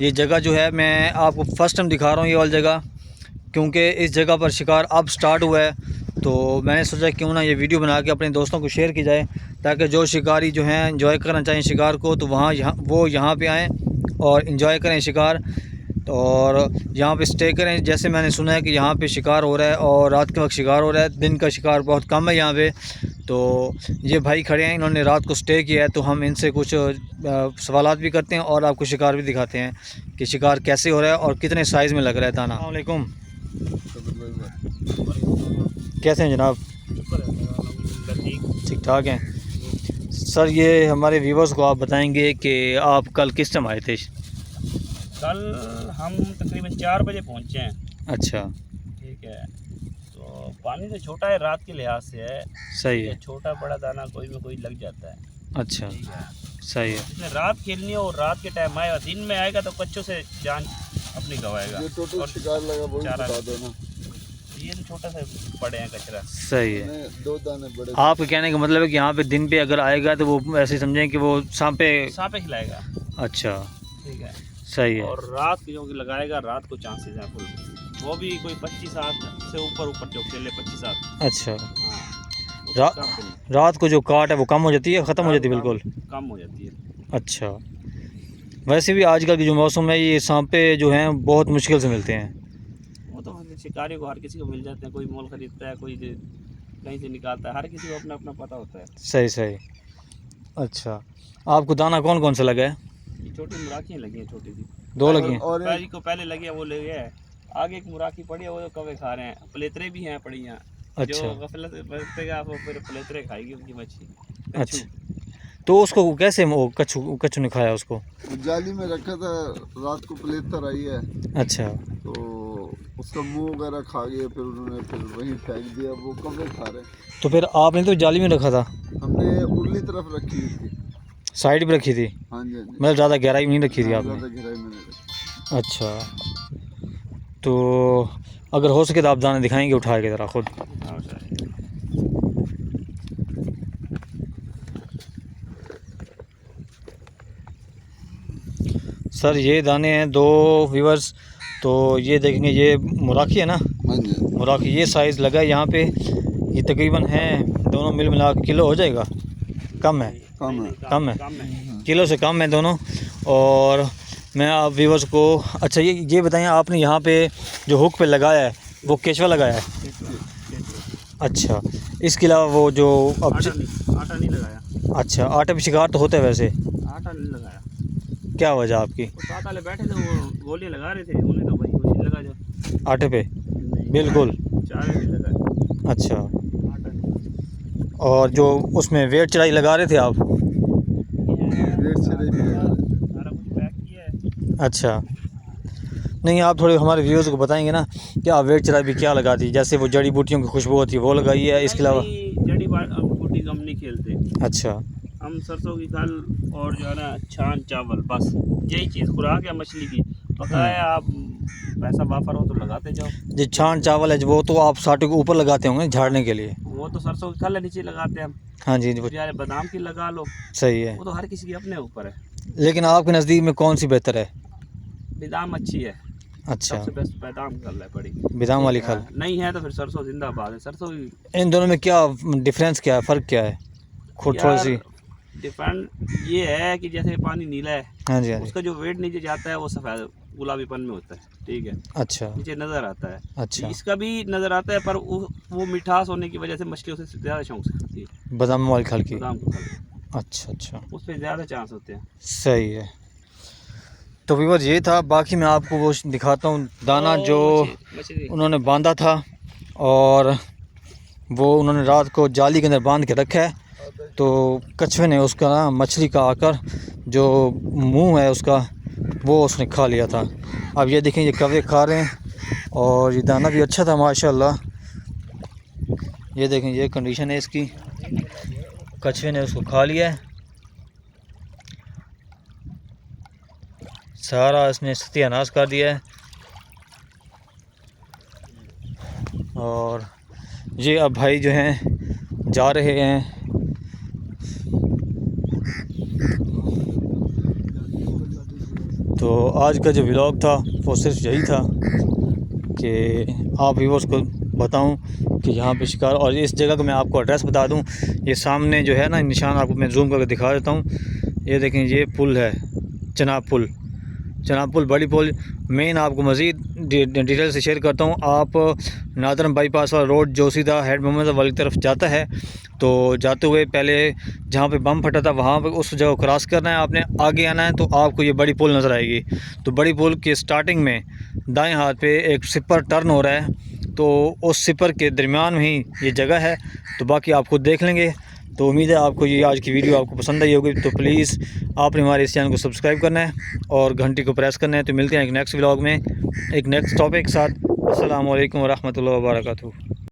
ये जगह जो है मैं आपको फ़र्स्ट टाइम दिखा रहा हूँ ये वाली जगह, क्योंकि इस जगह पर शिकार अब स्टार्ट हुआ है। तो मैंने सोचा क्यों ना ये वीडियो बना के अपने दोस्तों को शेयर की जाए, ताकि जो शिकारी जो हैं एंजॉय करना चाहें शिकार को, तो वो यहाँ पे आएँ और एंजॉय करें शिकार। तो और यहाँ पे स्टे करें। जैसे मैंने सुना है कि यहाँ पे शिकार हो रहा है और रात के वक्त शिकार हो रहा है, दिन का शिकार बहुत कम है यहाँ पे। तो ये भाई खड़े हैं, इन्होंने रात को स्टे किया है, तो हम इनसे कुछ सवालात भी करते हैं और आपको शिकार भी दिखाते हैं कि शिकार कैसे हो रहा है और कितने साइज़ में लग रहा है दाना। अस्सलाम वालेकुम, कैसे हैं जनाब? ठीक ठाक हैं सर। ये हमारे व्यूवर्स को आप बताएंगे कि आप कल किस टाइम आए थे? कल हम तकरीबन 4 बजे पहुँचे हैं। अच्छा, ठीक है। तो पानी तो छोटा है, रात के लिहाज से है। सही है। छोटा बड़ा दाना कोई में कोई लग जाता है। अच्छा, ठीक है, सही है। इसने रात खेलनी है और रात के टाइम आएगा, दिन में आएगा तो कच्चों से जान अपनी गवाएगा। ये टोटल शिकार लगा वो भी बता देना। ये तो छोटा सा पड़े हैं कचरा। सही है। 2 दाने बड़े। आपके कहने का मतलब है कि यहाँ पे दिन पे अगर आएगा तो वो ऐसे समझें कि वो सांपे खिलाएगा। अच्छा, ठीक है, सही है। और रात की जो लगाएगा, रात को चांसेस हैं फुल, वो भी कोई 25 से ऊपर जो खेले 25। अच्छा, हाँ, रात को जो काट है वो कम हो जाती है, ख़त्म हो जाती है बिल्कुल? कम हो जाती है। अच्छा, वैसे भी आजकल की जो मौसम है ये सांपे जो हैं बहुत मुश्किल से मिलते हैं। वो तो शिकारियों को हर किसी को मिल जाते हैं, कोई मोल खरीदता है, कोई कहीं से निकालता है, हर किसी को अपना अपना पता होता है। सही सही। अच्छा, आपको दाना कौन कौन सा लगा है? ये छोटी मुराकियाँ लगी हैं, छोटी सी 2 लगी हैं। और को पहले लगी है, वो ले गया है। आगे एक मुराकी पड़ी है, वो तो कवे खा रहे हैं। प्लेतरे भी हैं पड़ी हैं। अच्छा, जो गफलत से बरतेगा वो फिर प्लेतरे खाएगी उनकी मच्छी। अच्छा, तो उसको कैसे वो कच्छू ने खाया उसको? जाली में रखा था, रात को प्लेतर आई है। अच्छा, तो उसका मुंह वगैरह खा गया, फिर उन्होंने फिर वहीं फेंक दिया। वो कब खा रहे। तो फिर आपने तो जाली में रखा था? हमने उर्ली तरफ रखी थी, साइड पे रखी थी? हाँ जी। मतलब ज़्यादा गहराई में नहीं रखी थी आपने? ज़्यादा गहराई में नहीं रखी। अच्छा, तो अगर हो सके तो आप दाने दिखाएंगे उठा के ज़रा खुद? सर ये दाने हैं 2 व्यूअर्स। तो ये देखेंगे, ये मुराकी है ना? हाँ जी, मुराकी ये साइज़ लगा है यहाँ पे। ये तकरीबन है दोनों मिल मिला के किलो हो जाएगा? कम है? कम है, किलो से कम है दोनों। और मैं आप व्यूअर्स को, अच्छा ये बताएं, आपने यहाँ पे जो हुक पे लगाया है वो केचवा लगाया है? अच्छा, इसके अलावा वो जो अब आटा नहीं लगाया। अच्छा, आटे पे शिकार तो होता है वैसे? आटा नहीं लगाया। क्या वजह आपकी? साथ वाले बैठे थे, वो गोलियां लगा रहे थे, उन्हें तो भाई कुछ लगा जो आटे पे बिल्कुल? चारे भी लगा। अच्छा, आटा नहीं। और जो उसमें वेट चढ़ाई लगा रहे थे आप? रेट से नहीं मिलेगा। सारा कुछ पैक किया है। अच्छा, नहीं आप थोड़े हमारे व्यूअर्स को बताएंगे ना कि आप वेट चढ़ाई भी क्या लगाती है? जैसे वो जड़ी बूटियों की खुशबू होती है वो लगाई है, इसके अलावा? जड़ी बूटी हम नहीं खेलते। अच्छा, हम सरसों की खल और जो है ना छान चावल, बस यही चीज़ खुराक है मछली की। पकाया आप पैसा वाफर हो तो लगाते जाओ। जो छान चावल है वो तो आप साटे के ऊपर लगाते होंगे झाड़ने के लिए? वो तो सरसों की खल है, नीचे लगाते हैं हम। हाँ जी, यार बादाम की लगा लो, सही है। वो तो हर किसी के अपने ऊपर है। लेकिन आपके नज़दीक में कौन सी बेहतर है? बादाम अच्छी है। अच्छा, सबसे बेस्ट बादाम खल है पड़ी। बादाम वाली खल? नहीं है तो फिर सरसों जिंदाबाद है। सरसों इन दोनों में क्या डिफरेंस, क्या है, फ़र्क क्या है? थोड़ी सी डिफरेंट ये है कि जैसे पानी नीला है, हाँ जी, हाँ जी। उसका जो वेट नीचे जाता है वो सफ़ेद गुलाबीपन में होता है। ठीक है, अच्छा, नीचे नज़र आता है। अच्छा, इसका भी नज़र आता है, पर वो मिठास होने की वजह से मछली उसे ज़्यादा शौक से खाती है, बादाम वाली खल की? बादाम को खाती अच्छा अच्छा, उस पर ज़्यादा चांस होते हैं। सही है। तो व्यूअर्स ये था, बाकी मैं आपको वो दिखाता हूँ दाना जो उन्होंने बांधा था, और वो उन्होंने रात को जाली के अंदर बांध के रखा है। तो कछुए ने उसका ना मछली का आकर जो मुंह है उसका वो उसने खा लिया था। अब ये देखें, ये कवे खा रहे हैं, और ये दाना भी अच्छा था माशाल्लाह। ये देखें, ये कंडीशन है इसकी, कछुए ने उसको खा लिया है सारा, इसने सत्यानाश कर दिया है। और ये अब भाई जो हैं जा रहे हैं। तो तो आज का जो व्लॉग था वो सिर्फ यही था कि आप व्यूअर्स को बताऊं कि यहाँ पे शिकार, और इस जगह का मैं आपको एड्रेस बता दूं। ये सामने जो है ना निशान आपको मैं जूम करके दिखा देता हूँ। ये देखें, ये पुल है चनाब पुल बड़ी पुल। मेन आपको मज़ीद डिटेल से शेयर करता हूँ। आप नादरम बाईपास वाला रोड जो सीधा हेड मोहम्मद वाली तरफ जाता है, तो जाते हुए पहले जहाँ पे बम फटा था वहाँ पे उस जगह क्रॉस करना है आपने, आगे आना है तो आपको ये बड़ी पुल नज़र आएगी। तो बड़ी पुल के स्टार्टिंग में दाएं हाथ पे एक सिपर टर्न हो रहा है, तो उस सिपर के दरमियान में ही ये जगह है। तो बाकी आप खुद देख लेंगे। तो उम्मीद है आपको ये आज की वीडियो आपको पसंद आई होगी। तो प्लीज़ आपने हमारे इस चैनल को सब्सक्राइब करना है और घंटी को प्रेस करना है। तो मिलते हैं एक नेक्स्ट व्लॉग में एक नेक्स्ट टॉपिक के साथ। अस्सलाम वालेकुम व रहमतुल्लाहि व बरकातहू।